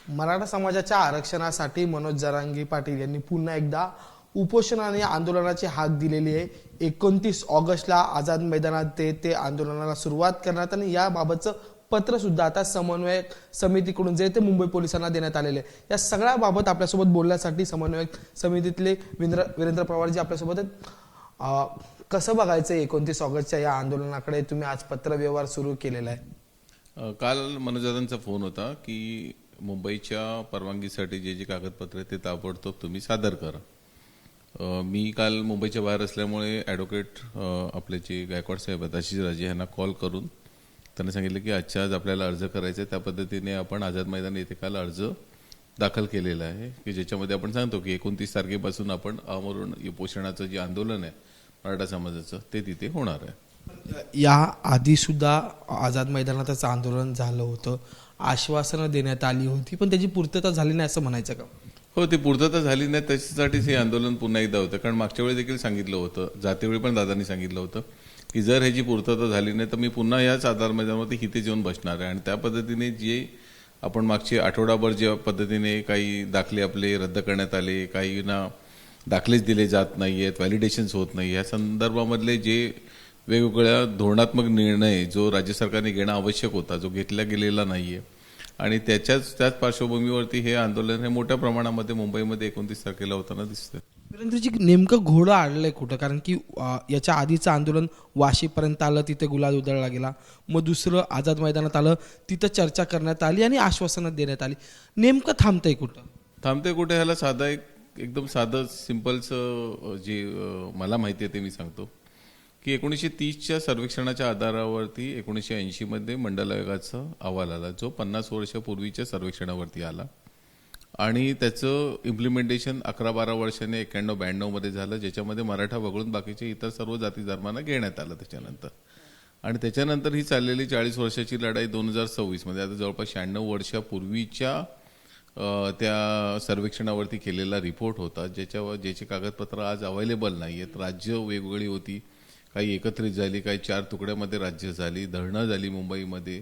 मराठा समाजाच्या आरक्षणासाठी मनोज जरांगे पाटील यांनी पुन्हा एकदा उपोषण आणि आंदोलनाची हाक दिलेली आहे। 29 ऑगस्टला आझाद मैदानात ते आंदोलनाला सुरुवात करण्यात आणि याबाबतचं पत्र सुद्धा आता समन्वयक समितीकडून जे ते मुंबई पोलिसांना देण्यात आलेले आहे। या सगळ्या बाबत आपल्यासोबत बोलण्यासाठी समन्वयक समितीतले वीरेंद्र पवारजी आपल्यासोबत आहेत। कसं बघायचं 29 ऑगस्टच्या या आंदोलनाकडे? तुम्ही आज पत्र व्यवहार सुरू केलेला आहे। काल मनोजदांचा फोन होता की मुंबईच्या परवानगीसाठी जे कागदपत्र ते ताबडतोब तुम्ही सादर करा। मी काल मुंबईच्या बाहेर असल्यामुळे ॲडव्होकेट आपले जे गायकवाड साहेब आहेत आशिष राजे यांना कॉल करून त्यांना सांगितलं की आजच्या आज आपल्याला अर्ज करायचा आहे। त्या पद्धतीने आपण आझाद मैदान येथे काल अर्ज दाखल केलेला आहे की ज्याच्यामध्ये आपण सांगतो की 29 तारखेपासून आपण आमरण उपोषणाचं जे आंदोलन आहे मराठा समाजाचं ते तिथे होणार आहे। या आधी सुद्धा आझाद मैदानातच आंदोलन झालं होतं, आश्वासनं देण्यात आली होती, पण त्याची पूर्तता झाली नाही असं म्हणायचं का? हो, ती पूर्तता झाली नाही, त्याच्यासाठीच हे आंदोलन पुन्हा एकदा होतं। कारण मागच्या वेळी देखील सांगितलं होतं, जातेवेळी पण दादांनी सांगितलं होतं की जर ह्याची पूर्तता झाली नाही तर मी पुन्हा याच आधार मैदानावरती हिते येऊन बसणार आहे। आणि त्या पद्धतीने जे आपण मागचे आठवडाभर ज्या पद्धतीने काही दाखले आपले रद्द करण्यात आले, काही ना दाखलेच दिले जात नाही आहेत, व्हॅलिडेशन्स होत नाही, या संदर्भामधले जे वेगवेगळ्या धोरणात्मक निर्णय जो राज्य सरकारने घेणं आवश्यक होता, जो घेतला गेलेला नाहीये आणि त्याच पार्श्वभूमीवरती हे आंदोलन हे मोठ्या प्रमाणामध्ये मुंबईमध्ये 29 तारखेला होताना दिसतं। वीरेंद्रजी, नेमकं घोडं आडलंय कुठं? कारण की याच्या आधीचं आंदोलन वाशीपर्यंत आलं, तिथे गुलाल उधळला गेला, मग दुसरं आझाद मैदानात आलं, तिथं चर्चा करण्यात आली आणि आश्वासनं देण्यात आली। नेमकं थांबतंय कुठं? थांबते कुठे ह्याला साधा एकदम साधं सिंपलचं जे मला माहिती आहे ते मी सांगतो की 1930च्या सर्वेक्षणाच्या आधारावरती 1980 मध्ये मंडल आयोगाचा अहवाल आला, जो 50 वर्षापूर्वीच्या सर्वेक्षणावरती आला आणि त्याचं इम्प्लिमेंटेशन 11-12 वर्षाने 91-92 मध्ये झालं, ज्याच्यामध्ये मराठा वगळून बाकीचे इतर सर्व जाती धर्मांना घेण्यात आलं त्याच्यानंतर। आणि त्याच्यानंतर ही चाललेली 40 वर्षाची लढाई 2026 मध्ये आता जवळपास 96 वर्षापूर्वीच्या त्या सर्वेक्षणावरती केलेला रिपोर्ट होता, ज्याचे कागदपत्र आज अवेलेबल नाही आहेत। राज्य वेगवेगळी होती, काही एकत्रित झाली, काही 4 तुकड्यामध्ये राज्य झाली, धरणं झाली मुंबईमध्ये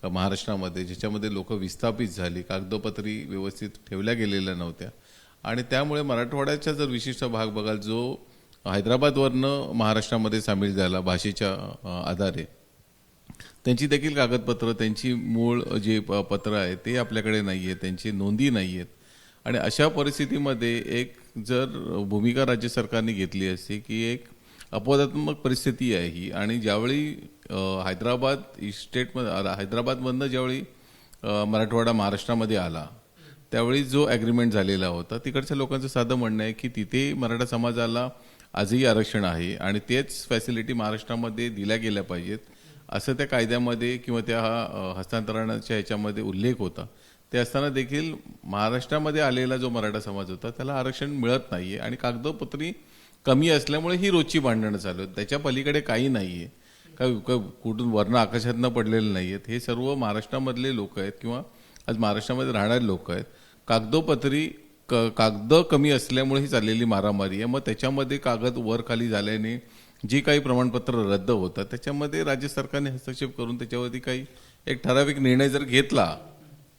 महाराष्ट्रामध्ये, ज्याच्यामध्ये लोक विस्थापित झाली, कागदोपत्री व्यवस्थित ठेवल्या गेलेल्या नव्हत्या। आणि त्यामुळे मराठवाड्याचा जर विशिष्ट भाग बघाल जो हैदराबादवरनं महाराष्ट्रामध्ये सामील झाला भाषेच्या आधारे, त्यांची देखील कागदपत्र, त्यांची मूळ जे पत्र आहे ते आपल्याकडे नाही आहे, त्यांची नोंदी नाही आहेत। आणि अशा परिस्थितीमध्ये एक जर भूमिका राज्य सरकारने घेतली असती की एक अपवादात्मक परिस्थिती आहे ही, आणि ज्यावेळी हैदराबादमधनं ज्यावेळी मराठवाडा महाराष्ट्रामध्ये आला त्यावेळी जो ॲग्रीमेंट झालेला होता, तिकडच्या लोकांचं साधं म्हणणं आहे की तिथे मराठा समाजाला आजही आरक्षण आहे आणि तेच फॅसिलिटी महाराष्ट्रामध्ये दिल्या गेल्या पाहिजेत असं त्या कायद्यामध्ये किंवा त्या हस्तांतरणाच्या ह्याच्यामध्ये उल्लेख होता। ते असताना देखील महाराष्ट्रामध्ये आलेला जो मराठा समाज होता त्याला आरक्षण मिळत नाहीये आणि कागदोपत्री कमी असल्यामुळे ही रोजची भांडणं चालू आहेत। त्याच्या पलीकडे काही नाहीये, कुठून वर्ण आकाशातनं पडलेले नाहीयेत। हे सर्व महाराष्ट्रामधले लोक आहेत किंवा आज महाराष्ट्रामध्ये राहणारे लोक आहेत। कागदोपत्री कागद कमी असल्यामुळे ही चाललेली मारामारी आहे। मग त्याच्यामध्ये कागद वर खाली झाल्याने जी काही प्रमाणपत्र रद्द होतात त्याच्यामध्ये राज्य सरकारने हस्तक्षेप करून त्याच्यावरती काही एक ठराविक निर्णय जर घेतला,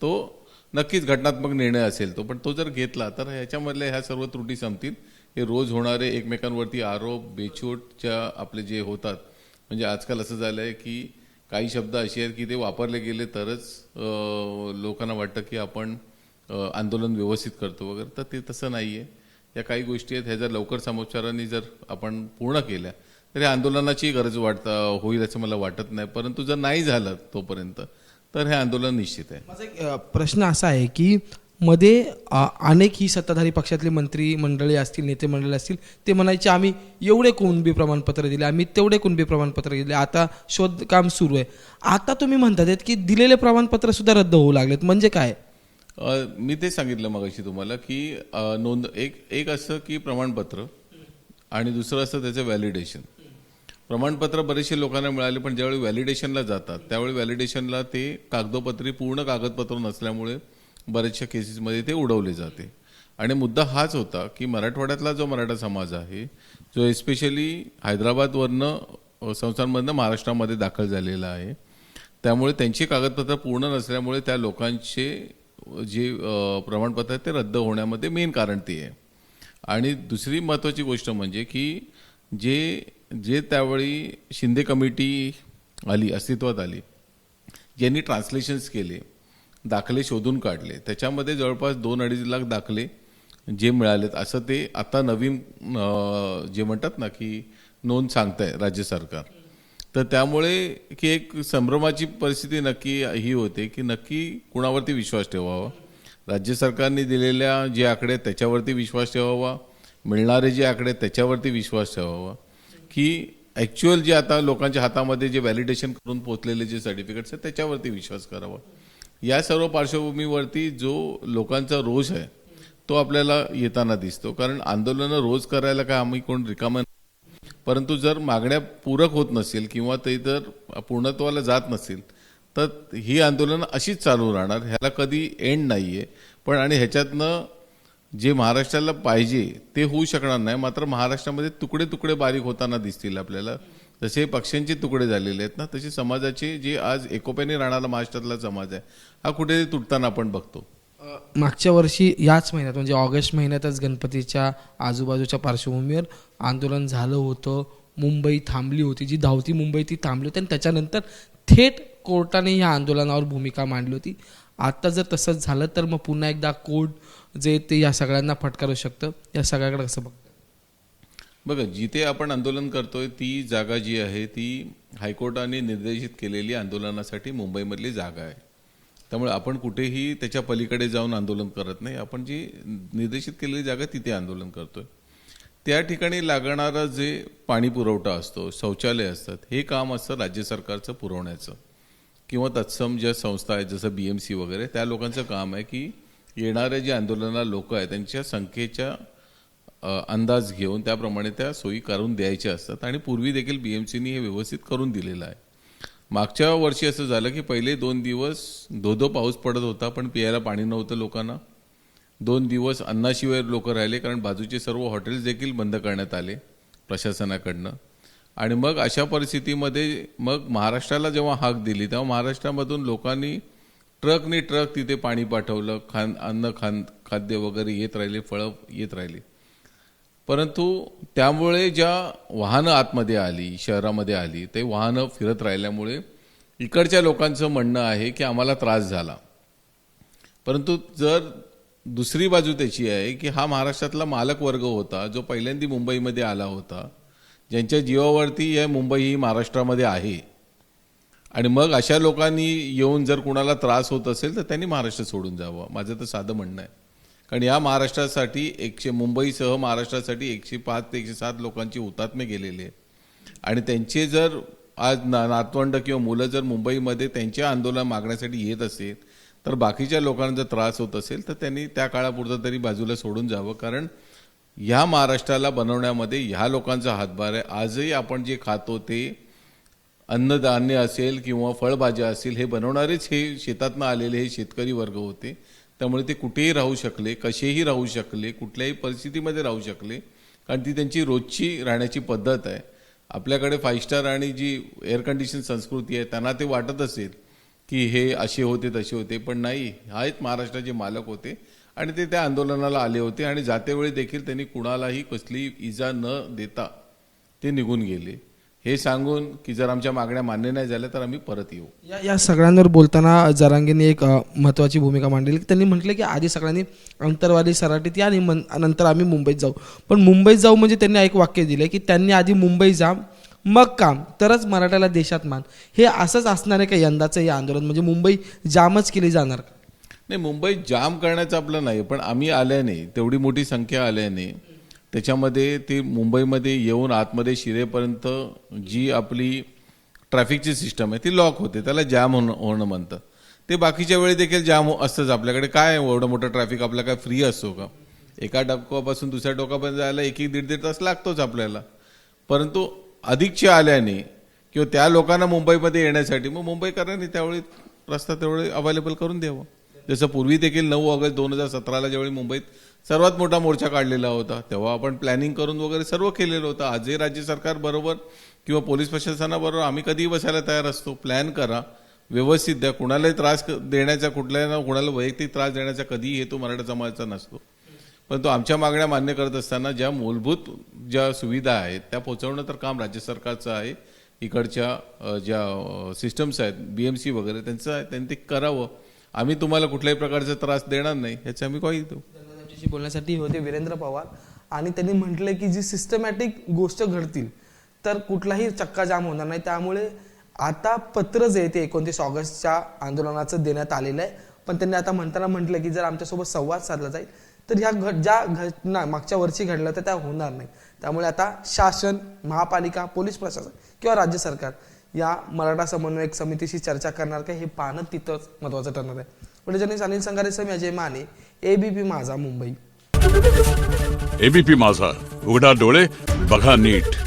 तो नक्कीच घटनात्मक निर्णय असेल तो, पण तो जर घेतला तर ह्याच्यामधल्या ह्या सर्व त्रुटी संपतील। हे रोज होणारे एकमेकांवरती आरोप बेछूटच्या आपले जे होतात, म्हणजे आजकाल असं झालं आहे की काही शब्द असे आहेत की ते वापरले गेले तरच लोकांना वाटतं की आपण आंदोलन व्यवस्थित करतो वगैरे, तर ते तसं नाही आहे। या काही गोष्टी आहेत, ह्या जर लवकर समोच्चारांनी जर आपण पूर्ण केल्या तर या आंदोलनाची गरज होईल असं मला वाटत नाही, परंतु जर नाही झालं तोपर्यंत तर हे आंदोलन निश्चित आहे। माझा एक प्रश्न असा आहे की मध्ये अनेक ही सत्ताधारी पक्षातले मंत्री मंडळी असतील, नेते मंडळी असतील, ते म्हणायचे आम्ही एवढे कुणबी प्रमाणपत्र दिले, आम्ही तेवढे कुणबी प्रमाणपत्र दिले, आता शोध काम सुरू आहे। आता तुम्ही म्हणतात की दिलेले प्रमाणपत्र सुद्धा रद्द होऊ लागलेत, म्हणजे काय? मी ते सांगितलं मगाशी तुम्हाला की नोंद एक असं की प्रमाणपत्र आणि दुसरं असं त्याचं व्हॅलिडेशन। प्रमाणपत्र बरेचसे लोकांना मिळाले, पण ज्यावेळी व्हॅलिडेशनला जातात त्यावेळी व्हॅलिडेशनला ते कागदोपत्री पूर्ण कागदपत्र नसल्यामुळे बऱ्याचशा केसेसमध्ये ते उडवले जाते। आणि मुद्दा हाच होता की मराठवाड्यातला जो मराठा समाज आहे, जो एस्पेशली हैदराबादवरनं संस्थांमधनं महाराष्ट्रामध्ये दाखल झालेला आहे, त्यामुळे त्यांची कागदपत्र पूर्ण नसल्यामुळे त्या लोकांचे जे प्रमाणपत्र आहे ते रद्द होण्यामध्ये मेन कारण ते आहे. आणि दुसरी महत्त्वाची गोष्ट म्हणजे की जे त्यावेळी शिंदे कमिटी आली, अस्तित्वात आली, ज्यांनी ट्रान्सलेशन्स केले, दाखले शोधून काढले, त्याच्यामध्ये जवळपास 2-2.5 लाख दाखले जे मिळालेत असं ते आता नवीन जे म्हणतात ना की नोंद सांगताय राज्य सरकार. तर त्यामुळे की एक संभ्रमाची परिस्थिती नक्की ही होते की नक्की कुणावरती विश्वास ठेवावा. राज्य सरकारने दिलेल्या जे आकडे आहेत त्याच्यावरती विश्वास ठेवावा, मिळणारे जे आकडे आहेत त्याच्यावरती विश्वास ठेवावा, की ॲक्च्युअल जे आता लोकांच्या हातामध्ये जे व्हॅलिडेशन करून पोचलेले जे सर्टिफिकेट्स आहेत त्याच्यावरती विश्वास करावा. या सर्व पार्श्वभूमीवरती जो लोकांचा रोष आहे तो आपल्याला येताना दिसतो. कारण आंदोलनं रोज करायला काय आम्ही कोण रिकामं, परंतु जर मागण्या पूरक होत नसेल किंवा ते जर पूर्णत्वाला जात नसेल तर ही आंदोलनं अशीच चालू राहणार. ह्याला कधी एंड नाही आहे. पण आणि ह्याच्यातनं जे महाराष्ट्राला पाहिजे ते होऊ शकणार नाही. मात्र महाराष्ट्रामध्ये तुकडे तुकडे बारीक होताना दिसतील आपल्याला. जसे पक्षांचे तुकडे झालेले आहेत ना, तसे समाजाचे जे आज एकोप्याने राहणारा महाराष्ट्रातला समाज आहे हा कुठे तुटताना आपण बघतो. मागच्या वर्षी याच महिन्यात म्हणजे ऑगस्ट महिन्यातच गणपतीच्या आजूबाजूच्या पार्श्वभूमीवर आंदोलन झालं होतं. मुंबई थांबली होती, जी धावती मुंबई ती थांबली होती आणि त्याच्यानंतर थेट कोर्टाने या आंदोलनावर भूमिका मांडली होती. आता जर तसंच झालं तर मग पुन्हा एकदा कोर्ट जे ते या सगळ्यांना फटकारू शकतं. या सगळ्याकडे कसं बघतं? बघा, जिथे आपण आंदोलन करतोय ती जागा जी आहे ती हायकोर्टाने निर्देशित केलेली आंदोलनासाठी मुंबईमधली जागा आहे. त्यामुळे आपण कुठेही त्याच्या पलीकडे जाऊन आंदोलन करत नाही. आपण जी निर्देशित केलेली जागा तिथे आंदोलन करतोय. त्या ठिकाणी लागणारा जे पाणी पुरवठा असतो, शौचालय असतात, हे काम असतं राज्य सरकारचं पुरवण्याचं किंवा तत्सम ज्या संस्था आहेत जसं BMC वगैरे त्या लोकांचं काम आहे की येणारे जे आंदोलनाला लोक आहेत त्यांच्या संख्येच्या अंदाज घेऊन त्याप्रमाणे त्या सोयी करून द्यायच्या असतात. आणि पूर्वी देखील BMCनी हे व्यवस्थित करून दिलेलं आहे. मागच्या वर्षी असं झालं की पहिले 2 दिवस धो पाऊस पडत होता पण पियाला पाणी नव्हतं लोकांना. 2 दिवस अन्नाशिवाय लोक राहिले कारण बाजूचे सर्व हॉटेल्स देखील बंद करण्यात आले प्रशासनाकडनं. आणि मग अशा परिस्थितीमध्ये मग महाराष्ट्राला जेव्हा हाक दिली तेव्हा महाराष्ट्रामधून लोकांनी ट्रकने ट्रक तिथे पाणी पाठवलं. खाद्य वगैरे येत राहिले, फळं येत राहिली. परंतु त्यामुळे ज्या वाहनं आतमध्ये आली, शहरामध्ये आली, ते वाहनं फिरत राहिल्यामुळे इकडच्या लोकांचं म्हणणं आहे की आम्हाला त्रास झाला. परंतु जर दुसरी बाजू त्याची आहे की हा महाराष्ट्रातला मालक वर्ग होता जो पहिल्यांदा मुंबईमध्ये आला होता, ज्यांच्या जीवावरती या मुंबई ही महाराष्ट्रामध्ये आहे. आणि मग अशा लोकांनी येऊन जर कुणाला त्रास होत असेल तर त्यांनी महाराष्ट्र सोडून जावं, माझं तर साधं म्हणणं आहे. कारण या महाराष्ट्रासाठी मुंबईसह महाराष्ट्रासाठी 105 ते 107 लोकांची हुतात्मे गेलेले आहेत. आणि त्यांचे जर आज नातवंड किंवा मुलं जर मुंबईमध्ये त्यांच्या आंदोलन मागण्यासाठी येत असेल तर बाकीच्या लोकांना जर त्रास होत असेल तर त्यांनी त्या काळापुरतं तरी बाजूला सोडून जावं. कारण ह्या महाराष्ट्राला बनवण्यामध्ये ह्या लोकांचा हातभार आहे. आजही आपण जे खातो ते अन्नधान्य असेल किंवा फळभाज्या असेल हे बनवणारेच हे शेतातनं आलेले हे शेतकरी वर्ग होते. त्यामुळे ते कुठेही राहू शकले, कसेही राहू शकले, कुठल्याही परिस्थितीमध्ये राहू शकले, कारण ती त्यांची रोजची राहण्याची पद्धत आहे. आपल्याकडे 5 स्टार आणि जी एअर कंडिशन संस्कृती आहे त्यांना ते वाटत असेल की हे असे होते तसे होते, पण नाही, आहेत महाराष्ट्राचे मालक होते आणि ते त्या आंदोलनाला आले होते. आणि जातेवेळी देखील त्यांनी कुणालाही कसली इजा न देता ते निघून गेले, हे सांगून की जर आमच्या मागण्या मान्य नाही झाल्या तर आम्ही परत येऊ. या सगळ्यांवर बोलताना जरांगेंनी एक महत्त्वाची भूमिका मांडली. त्यांनी म्हटलं की आधी सगळ्यांनी अंतरवाली सराटीत या आणि नंतर आम्ही मुंबईत जाऊ. पण मुंबईत जाऊ म्हणजे त्यांनी एक वाक्य दिलं की त्यांनी आधी मुंबई जा मग काम, तरच मराठ्याला देशात मान. हे असंच असणार आहे का यंदाचं हे आंदोलन? म्हणजे मुंबई जामच केली जाणार का? नाही, मुंबई जाम करण्याचं आपलं नाही, पण आम्ही आल्याने, तेवढी मोठी संख्या आल्याने त्याच्यामध्ये ते मुंबईमध्ये येऊन आतमध्ये शिरेपर्यंत जी आपली ट्रॅफिकची सिस्टम आहे ती लॉक होते, त्याला जाम होणं म्हणतं. ते बाकीच्या वेळी देखील जाम असतंच. आपल्याकडे काय एवढं मोठं ट्रॅफिक आपला काय फ्री असतो का? एका टोकापासून दुसऱ्या टोकापर्यंत जायला 1-1.5 तास लागतोच आपल्याला. परंतु अधिकचे आल्याने किंवा त्या लोकांना मुंबईमध्ये येण्यासाठी मग मुंबईकरांनी त्यावेळी रस्ता तेवढे अवेलेबल करून द्यावा. जसं पूर्वी देखील 9 ऑगस्ट 2017ला ज्यावेळी मुंबईत सर्वात मोठा मोर्चा काढलेला होता तेव्हा आपण प्लॅनिंग करून वगैरे सर्व केलेलं होतं. आजही राज्य सरकार बरोबर किंवा पोलीस प्रशासनाबरोबर आम्ही कधीही बसायला तयार असतो. प्लॅन करा, व्यवस्थित द्या. कुणालाही त्रास देण्याचा, कुणाला वैयक्तिक त्रास देण्याचा कधीही हेतू मराठा समाजाचा नसतो. पण तो आमच्या मागण्या मान्य करत असताना ज्या मूलभूत ज्या सुविधा आहेत त्या पोहोचवणं तर काम राज्य सरकारचं आहे. इकडच्या ज्या सिस्टम्स आहेत BMC वगैरे त्यांचं आहे, त्यांनी ते करावं. आम्ही तुम्हाला कुठल्याही प्रकारचा त्रास देणार नाही याची आम्ही ग्वाही देऊ. त्यांच्याशी बोलण्यासाठी होते वीरेंद्र पवार आणि त्यांनी म्हटले की जी सिस्टमॅटिक गोष्ट घडतील तर कुठलाही चक्काजाम होणार नाही. त्यामुळे आता पत्र जे आहे ते 29 ऑगस्टच्या आंदोलनाचं देण्यात आलेलं आहे. पण त्यांनी आता म्हणताना म्हटलं की जर आमच्यासोबत संवाद साधला जाईल तर ह्या ज्या घटना मागच्या वर्षी घडल्या तर त्या होणार नाही. त्यामुळे आता शासन, महापालिका, पोलीस प्रशासन किंवा राज्य सरकार या मराठा समन्वयक समितीशी चर्चा करणार का हे पाहणं तिथंच महत्त्वाचं ठरणार आहे. पुढे जर्नलिस्ट अनिल संगारे, मी अजय माने, ABP माझा, मुंबई. ABP माझा, उघडा डोळे बघा नीट.